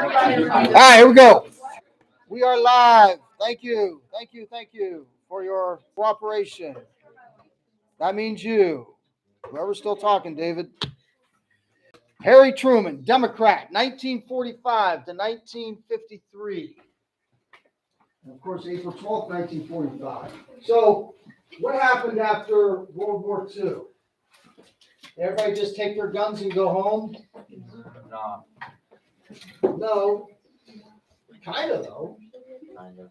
right, here we go. We are live. Thank you. Thank you. Thank you for your cooperation. That means you. Whoever's still talking, David. Harry Truman, Democrat, 1945 to 1953. And of course, April 12th, 1945. So, what happened after World War II? Everybody just take their guns and go home? No, No. Kind of, though. kind of.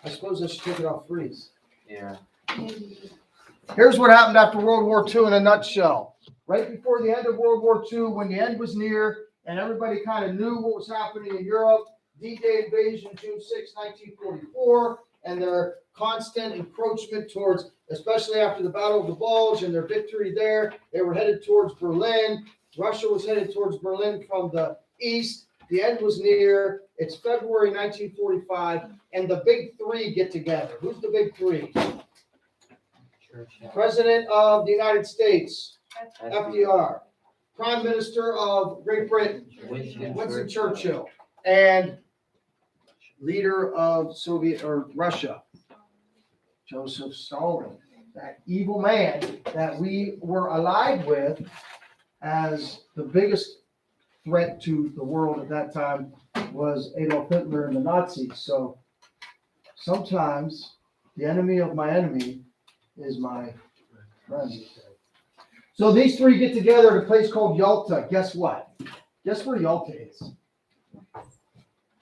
I suppose I should take it off freeze. Yeah. Here's what happened after World War II in a nutshell. Right before the end of World War II, when the end was near and everybody kind of knew what was happening in Europe, D-Day invasion, June 6, 1944, and their constant encroachment towards, especially after the Battle of the Bulge and their victory there, they were headed towards Berlin. Russia was headed towards Berlin from the east. The end was near. It's February 1945, and the big three get together. Who's the big three? President of the United States, FDR. Prime Minister of Great Britain, Winston Churchill. And leader of Soviet or Russia, Joseph Stalin. That evil man that we were allied with as the biggest threat to the world at that time was Adolf Hitler and the Nazis. So sometimes the enemy of my enemy is my friend. So these three get together at a place called Yalta. Guess what? Guess where Yalta is?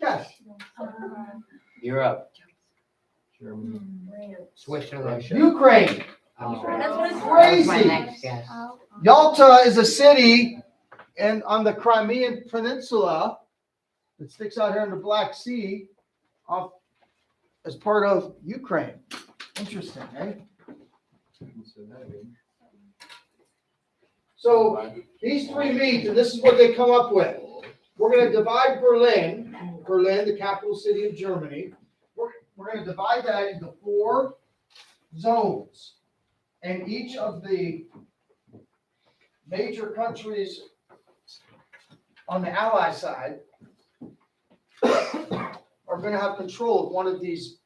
Guess. Europe. Germany. Switzerland. Ukraine. That's what it's Crazy. my next guess. Yalta is a city on the Crimean Peninsula that sticks out here in the Black Sea off as part of Ukraine. Interesting, eh? So these three meet, and this is what they come up with. We're going to divide Berlin, the capital city of Germany. We're going to divide that into 4 zones. And each of the major countries on the Ally side are going to have control of one of these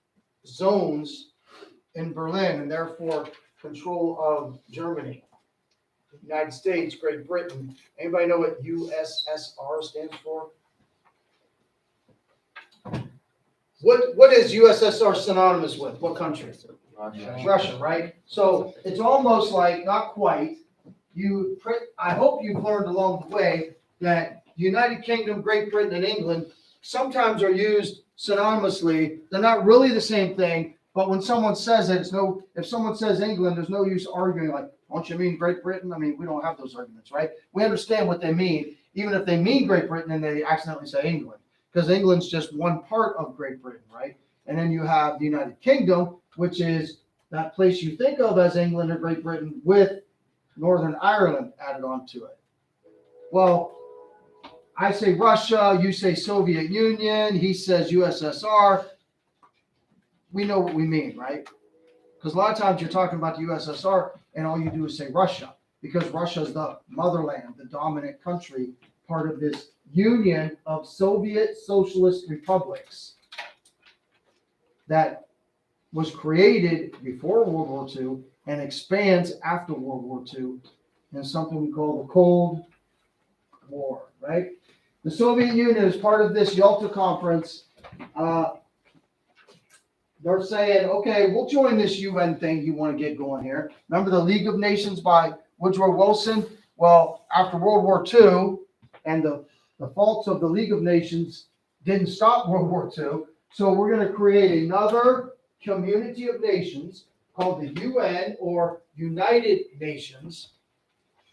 zones in Berlin, and therefore control of Germany, United States, Great Britain. Anybody know what USSR stands for? What is USSR synonymous with? What country? Russia. Russia, right? So it's almost like, not quite. I hope you've learned along the way that United Kingdom, Great Britain, and England sometimes are used synonymously. They're not really the same thing, but when someone says it, if someone says England, there's no use arguing like, don't you mean Great Britain? I mean, we don't have those arguments, right? We understand what they mean, even if they mean Great Britain and they accidentally say England, because England's just one part of Great Britain, right? And then you have the United Kingdom, which is that place you think of as England or Great Britain with Northern Ireland added onto it. Well, I say Russia, you say Soviet Union, he says USSR. We know what we mean, right? Because a lot of times you're talking about the USSR and all you do is say Russia, because Russia is the motherland, the dominant country, part of this union of Soviet socialist republics that was created before World War II and expands after World War II in something we call the Cold War, right? The Soviet Union is part of this Yalta Conference. They're saying, okay, we'll join this UN thing you want to get going here. Remember the League of Nations by Woodrow Wilson? Well, after World War II and the faults of the League of Nations didn't stop World War II, so we're going to create another community of nations called the UN, or United Nations.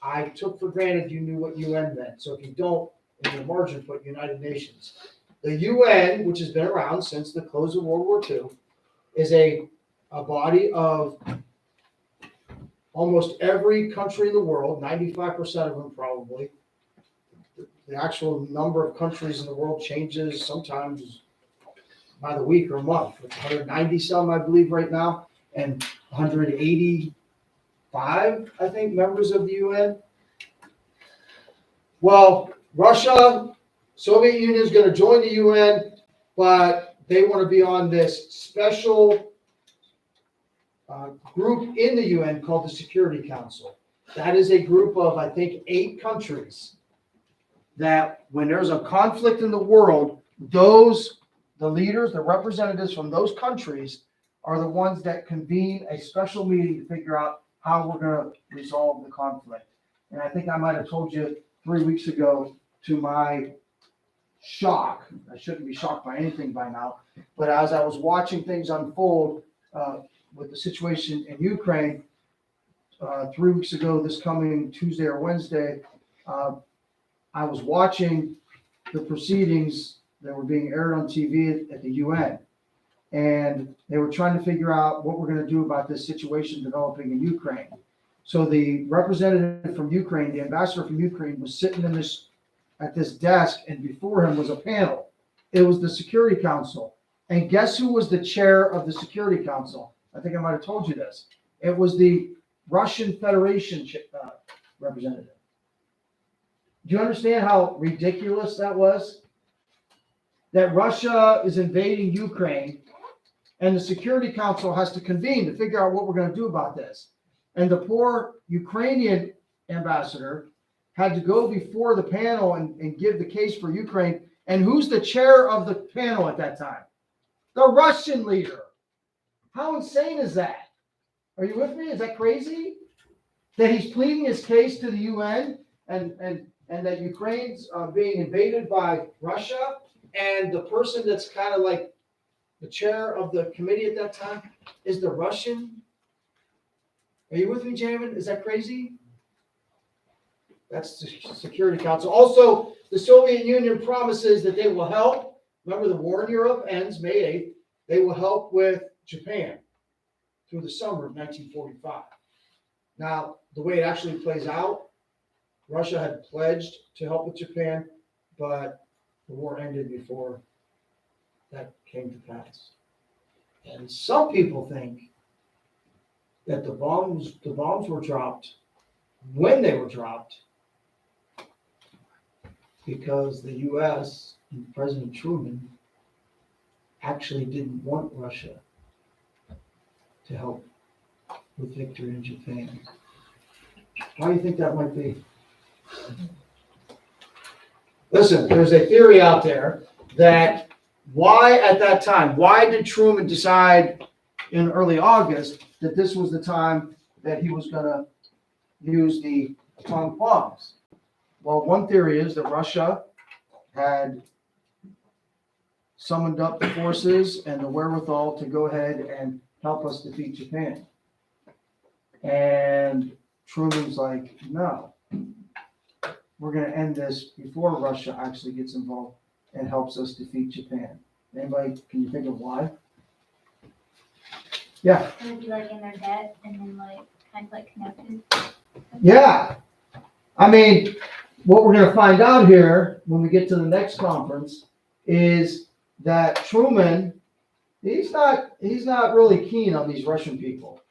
I took for granted you knew what UN meant, so if you don't, in your margin put United Nations. The UN, which has been around since the close of World War II, is a body of almost every country in the world, 95% of them probably. The actual number of countries in the world changes sometimes by the week or month. It's 190 some, I believe, right now, and 185, I think, members of the UN. Well, Russia, Soviet Union is going to join the UN, but they want to be on this special group in the UN called the Security Council. That is a group of, I think, 8 countries that when there's a conflict in the world, the leaders, the representatives from those countries are the ones that convene a special meeting to figure out how we're going to resolve the conflict. And I think I might have told you 3 weeks ago, to my shock, I shouldn't be shocked by anything by now, but as I was watching things unfold with the situation in Ukraine, 3 weeks ago, this coming Tuesday or Wednesday, I was watching the proceedings that were being aired on TV at the UN. And they were trying to figure out what we're going to do about this situation developing in Ukraine. So the representative from Ukraine, the ambassador from Ukraine, was sitting at this desk, and before him was a panel. It was the Security Council. And guess who was the chair of the Security Council? I think I might have told you this. It was the Russian Federation representative. Do you understand how ridiculous that was? That Russia is invading Ukraine, and the Security Council has to convene to figure out what we're going to do about this. And the poor Ukrainian ambassador had to go before the panel and give the case for Ukraine. And who's the chair of the panel at that time? The Russian leader. How insane is that? Are you with me? Is that crazy? That he's pleading his case to the UN and that Ukraine's being invaded by Russia, and the person that's kind of like the chair of the committee at that time is the Russian. Are you with me, Jamin? Is that crazy? That's the Security Council. Also, the Soviet Union promises that they will help. Remember, the war in Europe ends May 8th. They will help with Japan through the summer of 1945. Now, the way it actually plays out, Russia had pledged to help with Japan, but the war ended before that came to pass. And some people think that the bombs were dropped when they were dropped because the U.S. and President Truman actually didn't want Russia to help with victory in Japan. Why do you think that might be? Listen, there's a theory out there that why at that time, why did Truman decide in early August that this was the time that he was going to use the atomic bombs? Well, one theory is that Russia had summoned up the forces and the wherewithal to go ahead and help us defeat Japan. And Truman's like, no, we're going to end this before Russia actually gets involved and helps us defeat Japan. Anybody, can you think of why? Yeah. It would be like in their debt and then like kind of like connected. Yeah. I mean, what we're going to find out here when we get to the next conference is that Truman, he's not really keen on these Russian people.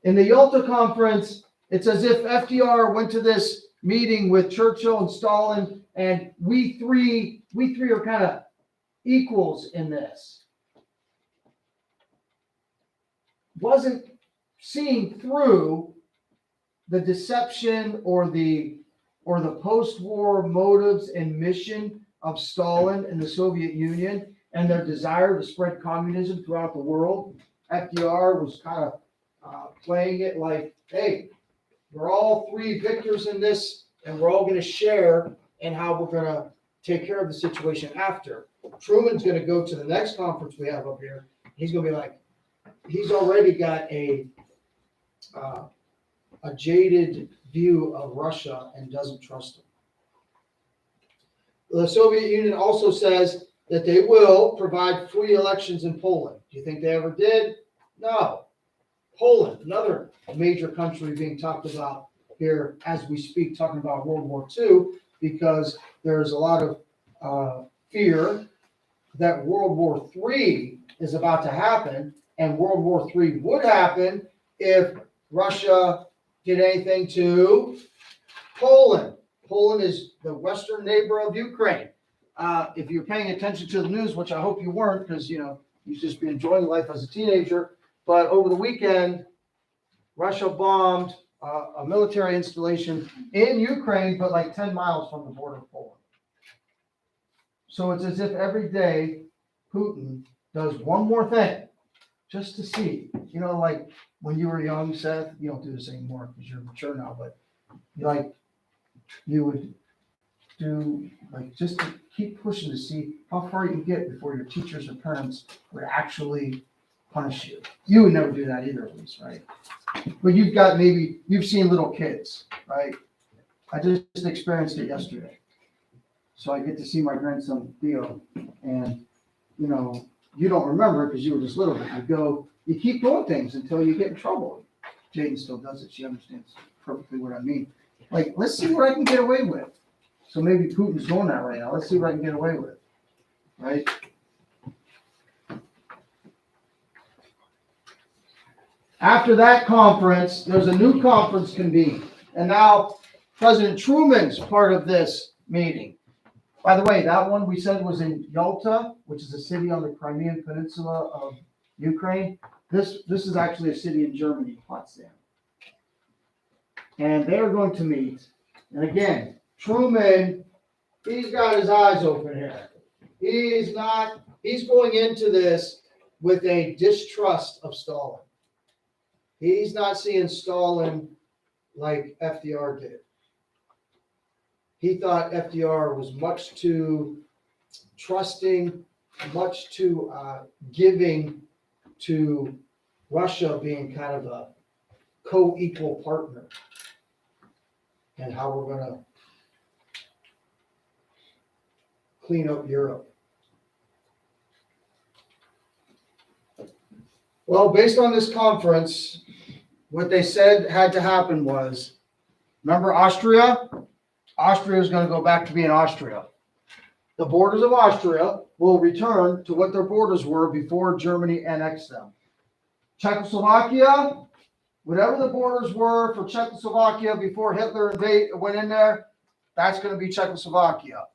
In the Yalta conference, it's as if FDR went to this meeting with Churchill and Stalin, and we three are kind of equals in this. Wasn't seeing through the deception or the post-war motives and mission of Stalin and the Soviet Union and their desire to spread communism throughout the world. FDR was kind of playing it like, hey, we're all three victors in this, and we're all going to share in how we're going to take care of the situation after. Truman's going to go to the next conference we have up here. He's going to be like, he's already got a jaded view of Russia and doesn't trust them. The Soviet Union also says that they will provide free elections in Poland. Do you think they ever did? No. Poland, another major country being talked about here as we speak, talking about World War II, because there's a lot of fear that World War III is about to happen, and World War III would happen if Russia did anything to Poland. Poland is the western neighbor of Ukraine. If you're paying attention to the news, which I hope you weren't, because, you just be enjoying life as a teenager. But over the weekend, Russia bombed a military installation in Ukraine, but like 10 miles from the border of Poland. So it's as if every day Putin does one more thing just to see, like when you were young, Seth, you don't do this anymore because you're mature now, but you would do just to keep pushing to see how far you can get before your teachers or parents would actually punish you. You would never do that either, at least, right? But you've seen little kids, right? I just experienced it yesterday. So I get to see my grandson Theo, and you don't remember because you were just little, but you keep doing things until you get in trouble. Jaden still does it. She understands perfectly what I mean. Let's see what I can get away with. So maybe Putin's doing that right now. Let's see what I can get away with, right? After that conference, there's a new conference convened. And now President Truman's part of this meeting. By the way, that one we said was in Yalta, which is a city on the Crimean Peninsula of Ukraine. This is actually a city in Germany, Potsdam. And they are going to meet. And again, Truman, he's got his eyes open here. He's going into this with a distrust of Stalin. He's not seeing Stalin like FDR did. He thought FDR was much too trusting, much too giving to Russia being kind of a co-equal partner and how we're going to clean up Europe. Well, based on this conference, what they said had to happen was, remember Austria? Austria is going to go back to being Austria. The borders of Austria will return to what their borders were before Germany annexed them. Czechoslovakia, whatever the borders were for Czechoslovakia before Hitler went in there, that's going to be Czechoslovakia.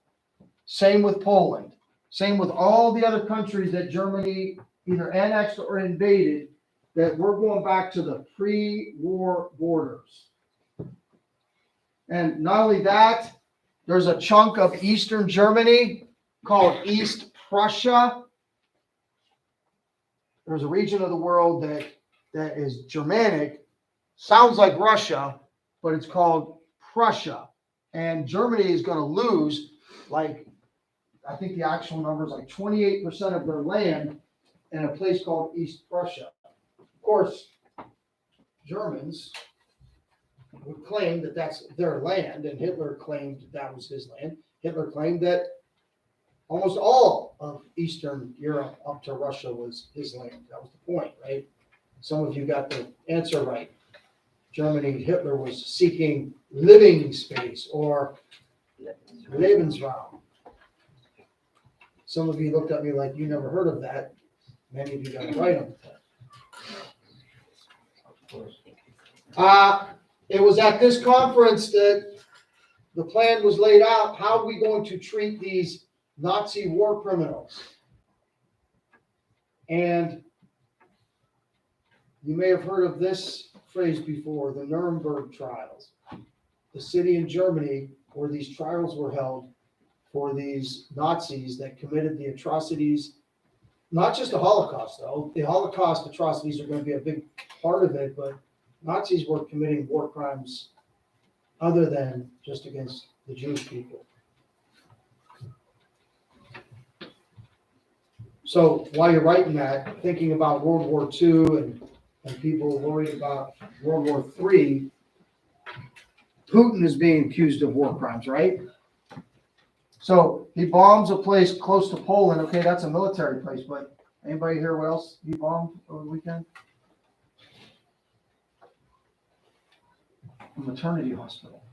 Same with Poland. Same with all the other countries that Germany either annexed or invaded, that we're going back to the pre-war borders. And not only that, there's a chunk of Eastern Germany called East Prussia. There's a region of the world that is Germanic, sounds like Russia, but it's called Prussia. And Germany is going to lose, I think the actual number is 28% of their land in a place called East Prussia. Of course, Germans would claim that that's their land, and Hitler claimed that was his land. Hitler claimed that almost all of Eastern Europe up to Russia was his land. That was the point, right? Some of you got the answer right. Germany, Hitler was seeking living space or Lebensraum. Some of you looked at me like you never heard of that. Many of you got it right on that. It was at this conference that the plan was laid out. How are we going to treat these Nazi war criminals? And you may have heard of this phrase before, the Nuremberg trials. The city in Germany where these trials were held for these Nazis that committed the atrocities, not just the Holocaust, though. The Holocaust atrocities are going to be a big part of it, but Nazis were committing war crimes other than just against the Jewish people. So while you're writing that, thinking about World War II and people worried about World War III, Putin is being accused of war crimes, right? So he bombs a place close to Poland. Okay, that's a military place, but anybody hear what else he bombed over the weekend? A maternity hospital.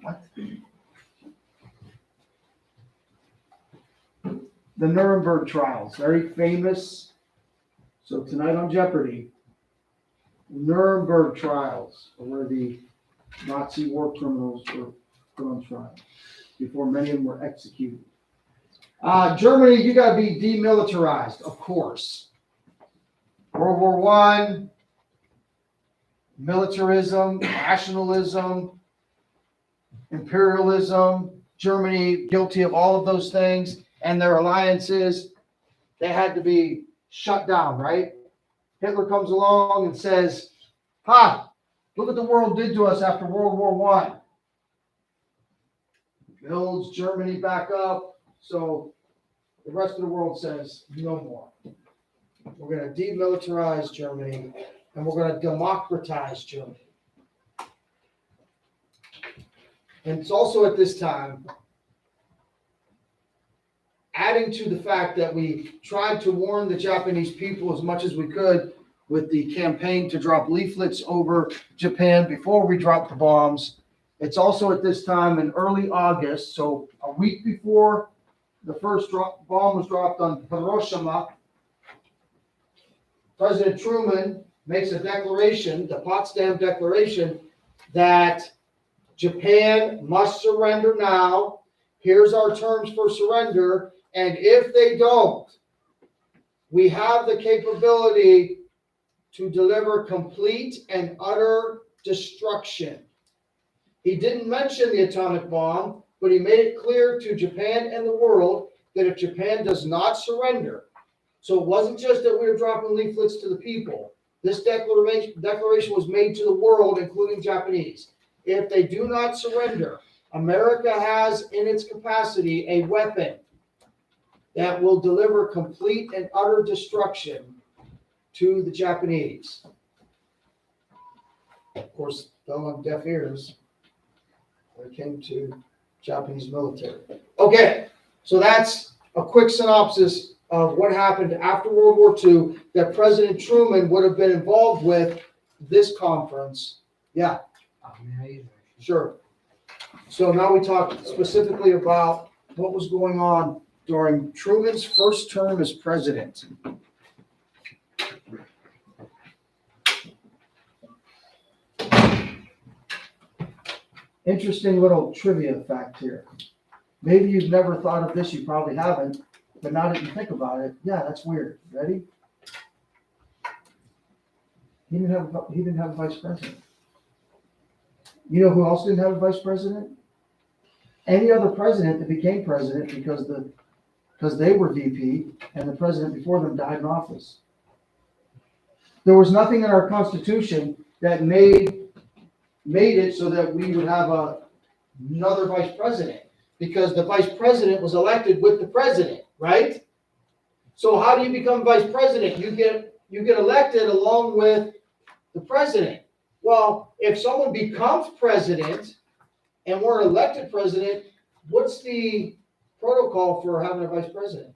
What? The Nuremberg trials, very famous. So tonight on Jeopardy, Nuremberg trials, where the Nazi war criminals were put on trial before many of them were executed. Germany, you gotta be demilitarized, of course. World War I, militarism, nationalism, imperialism, Germany guilty of all of those things, and their alliances, they had to be shut down, right? Hitler comes along and says, ha, look what the world did to us after World War I. Builds Germany back up, so the rest of the world says, no more. We're gonna demilitarize Germany, and we're gonna democratize Germany. And it's also at this time, adding to the fact that we tried to warn the Japanese people as much as we could with the campaign to drop leaflets over Japan before we dropped the bombs. It's also at this time in early August, so a week before the first bomb was dropped on Hiroshima, President Truman makes a declaration, the Potsdam Declaration, that Japan must surrender now. Here's our terms for surrender. And if they don't, we have the capability to deliver complete and utter destruction. He didn't mention the atomic bomb, but he made it clear to Japan and the world that if Japan does not surrender, so it wasn't just that we were dropping leaflets to the people. This declaration was made to the world, including Japanese. If they do not surrender, America has in its capacity a weapon that will deliver complete and utter destruction to the Japanese. Of course, fell on deaf ears when it came to Japanese military. Okay, so that's a quick synopsis of what happened after World War II that President Truman would have been involved with this conference. Yeah. Sure. So now we talk specifically about what was going on during Truman's first term as president. Interesting little trivia fact here. Maybe you've never thought of this, you probably haven't, but now that you think about it, yeah, that's weird. Ready? He didn't have a vice president. You know who else didn't have a vice president? Any other president that became president because they were VP and the president before them died in office. There was nothing in our Constitution that made it so that we would have another vice president, because the vice president was elected with the president, right? So how do you become vice president? You get elected along with the president. Well, if someone becomes president and we're elected president, what's the protocol for having a vice president?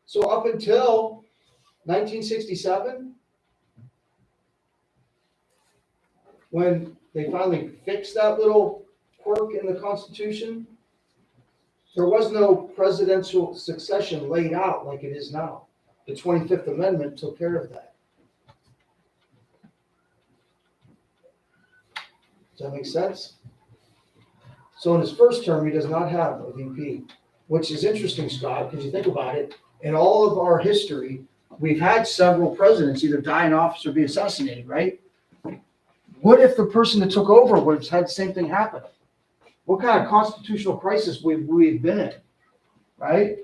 So up until 1967, when they finally fixed that little quirk in the Constitution, there was no presidential succession laid out like it is now. The 25th Amendment took care of that. Does that make sense? So in his first term, he does not have a VP, which is interesting, Scott, because you think about it. In all of our history, we've had several presidents either die in office or be assassinated, right? What if the person that took over would have had the same thing happen? What kind of constitutional crisis would we have been in, right?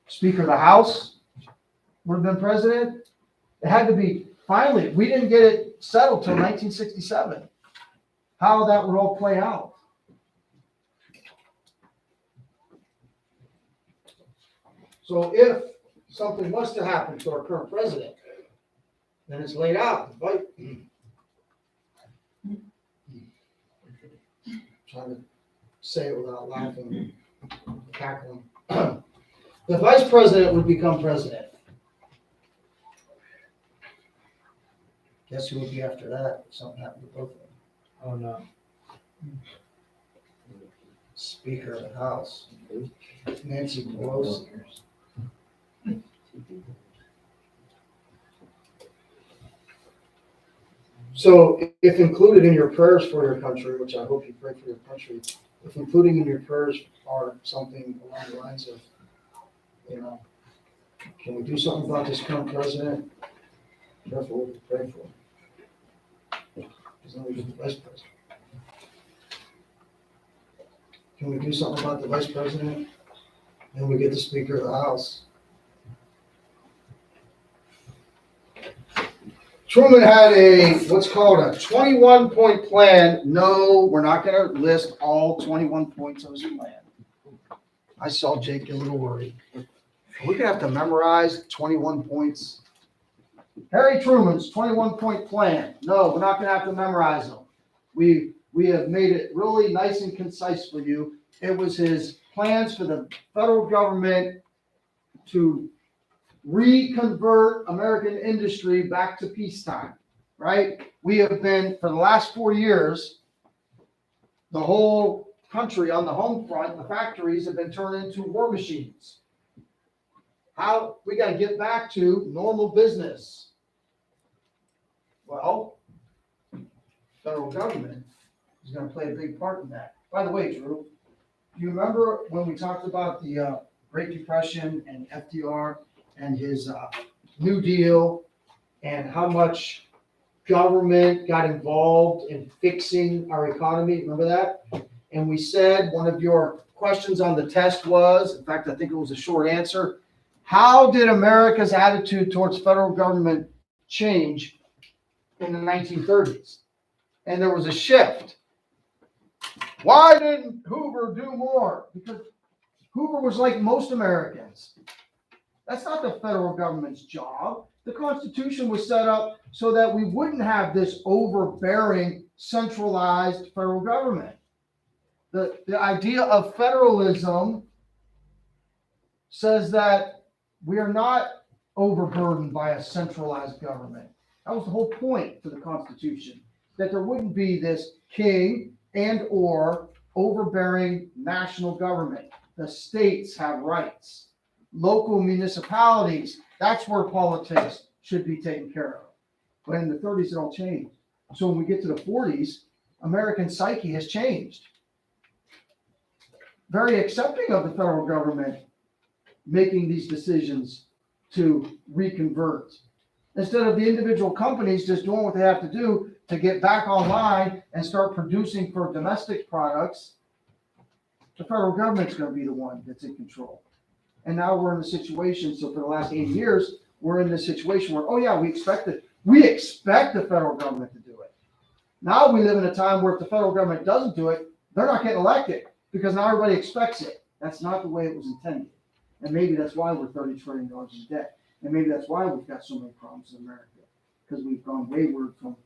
Speaker of the House would have been president. It had to be, finally, we didn't get it settled till 1967. How that would all play out. So if something was to happen to our current president, then it's laid out, right? Trying to say it without laughing, cackling. The vice president would become president. Guess who would be after that if something happened to both of them? Oh, no. Speaker of the House, Nancy Pelosi. So if included in your prayers for your country, which I hope you pray for your country, if including in your prayers are something along the lines of, can we do something about this current president? Careful what you pray for. Because then we get the vice president. Can we do something about the vice president? And we get the Speaker of the House. Truman had what's called a 21-point plan. No, we're not going to list all 21 points of his plan. I saw Jake get a little worried. We're going to have to memorize 21 points. Harry Truman's 21-point plan. No, we're not going to have to memorize them. We have made it really nice and concise for you. It was his plans for the federal government to reconvert American industry back to peacetime, right? We have been, for the last 4 years, the whole country on the home front, the factories have been turned into war machines. How, we got to get back to normal business. Well, federal government is going to play a big part in that. By the way, Drew, do you remember when we talked about the Great Depression and FDR and his New Deal and how much government got involved in fixing our economy? Remember that? And we said one of your questions on the test was, in fact, I think it was a short answer, how did America's attitude towards federal government change in the 1930s? And there was a shift. Why didn't Hoover do more? Because Hoover was like most Americans. That's not the federal government's job. The Constitution was set up so that we wouldn't have this overbearing, centralized federal government. The idea of federalism says that we are not overburdened by a centralized government. That was the whole point to the Constitution, that there wouldn't be this king and or overbearing national government. The states have rights. Local municipalities, that's where politics should be taken care of. But in the 30s, it all changed. So when we get to the 40s, American psyche has changed. Very accepting of the federal government making these decisions to reconvert. Instead of the individual companies just doing what they have to do to get back online and start producing for domestic products, the federal government's going to be the one that's in control. And now we're in a situation, so for the last 8 years, we're in this situation where, oh yeah, we expect the federal government to do it. Now we live in a time where if the federal government doesn't do it, they're not getting elected because now everybody expects it. That's not the way it was intended. And maybe that's why we're $30 trillion in debt. And maybe that's why we've got so many problems in America, because we've gone wayward from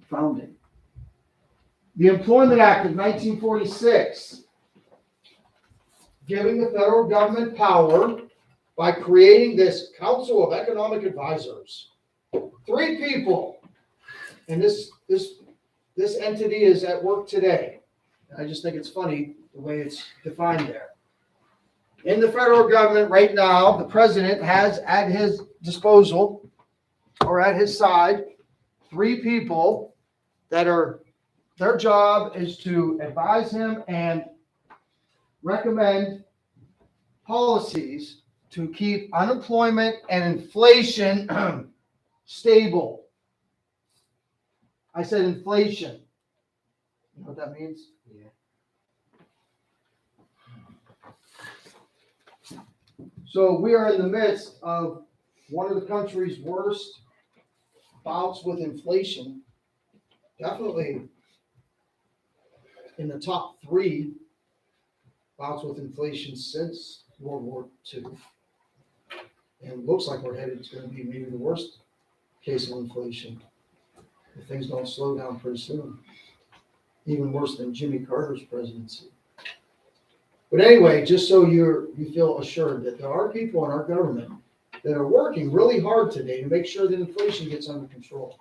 founding. The Employment Act of 1946, giving the federal government power by creating this Council of Economic Advisors. 3 people. And this entity is at work today. I just think it's funny the way it's defined there. In the federal government right now, the president has at his disposal or at his side 3 people that are, their job is to advise him and recommend policies to keep unemployment and inflation stable. I said inflation. You know what that means? Yeah. So we are in the midst of one of the country's worst bouts with inflation. Definitely in the top 3 bouts with inflation since World War II. And it looks like we're headed to going to be maybe the worst case of inflation if things don't slow down pretty soon. Even worse than Jimmy Carter's presidency. But anyway, just so you feel assured that there are people in our government that are working really hard today to make sure that inflation gets under control.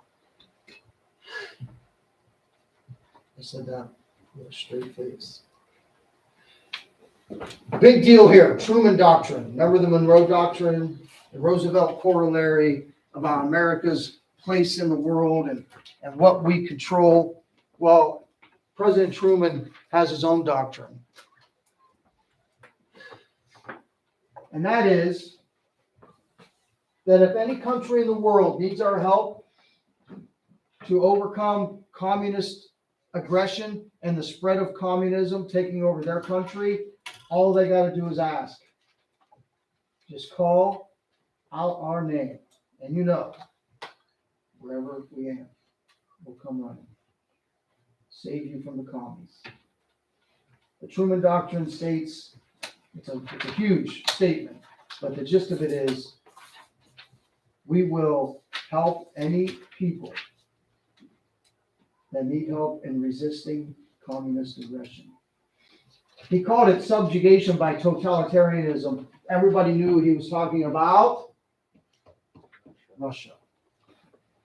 I said that with a straight face. Big deal here, Truman Doctrine. Remember the Monroe Doctrine, the Roosevelt Corollary about America's place in the world and what we control. Well, President Truman has his own doctrine. And that is that if any country in the world needs our help to overcome communist aggression and the spread of communism taking over their country, all they got to do is ask. Just call out our name, and wherever we are, we'll come running. Save you from the commies. The Truman Doctrine states, it's a huge statement, but the gist of it is, we will help any people that need help in resisting communist aggression. He called it subjugation by totalitarianism. Everybody knew he was talking about Russia.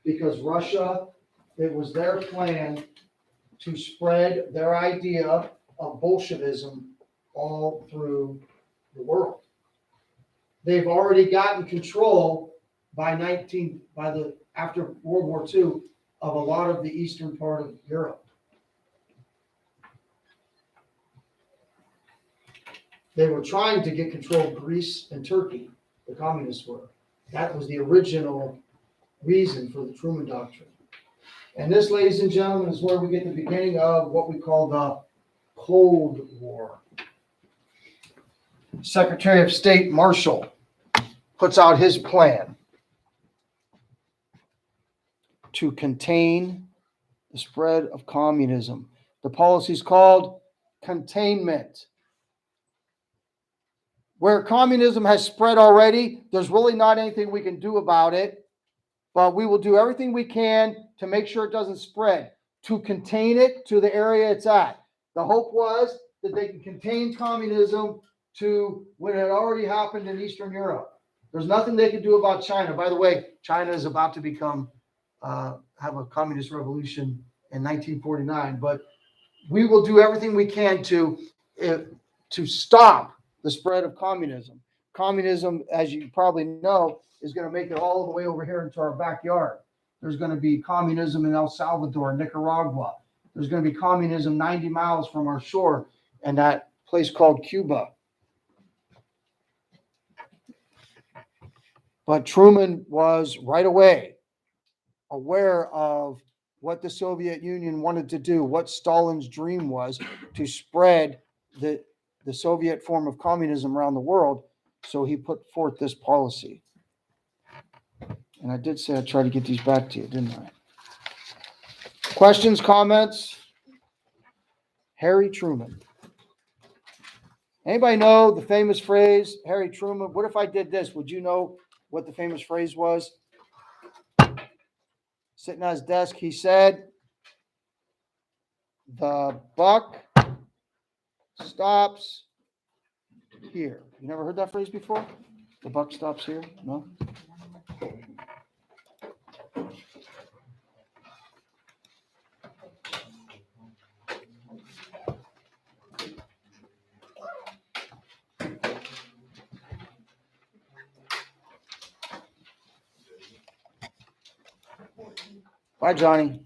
Because Russia, it was their plan to spread their idea of Bolshevism all through the world. They've already gotten control after World War II of a lot of the eastern part of Europe. They were trying to get control of Greece and Turkey, the communists were. That was the original reason for the Truman Doctrine. And this, ladies and gentlemen, is where we get the beginning of what we call the Cold War. Secretary of State Marshall puts out his plan to contain the spread of communism. The policy is called containment. Where communism has spread already, there's really not anything we can do about it, but we will do everything we can to make sure it doesn't spread, to contain it to the area it's at. The hope was that they can contain communism to when it already happened in Eastern Europe. There's nothing they can do about China. By the way, China is about to become have a communist revolution in 1949, but we will do everything we can to stop the spread of communism. Communism, as you probably know, is going to make it all the way over here into our backyard. There's going to be communism in El Salvador, Nicaragua. There's going to be communism 90 miles from our shore and that place called Cuba. But Truman was right away aware of what the Soviet Union wanted to do, what Stalin's dream was to spread the Soviet form of communism around the world. So he put forth this policy. And I did say I'd try to get these back to you, didn't I? Questions, comments? Harry Truman. Anybody know the famous phrase, Harry Truman? What if I did this? Would you know what the famous phrase was? Sitting at his desk, he said, "The buck stops here." You never heard that phrase before? The buck stops here? No? Bye, Johnny.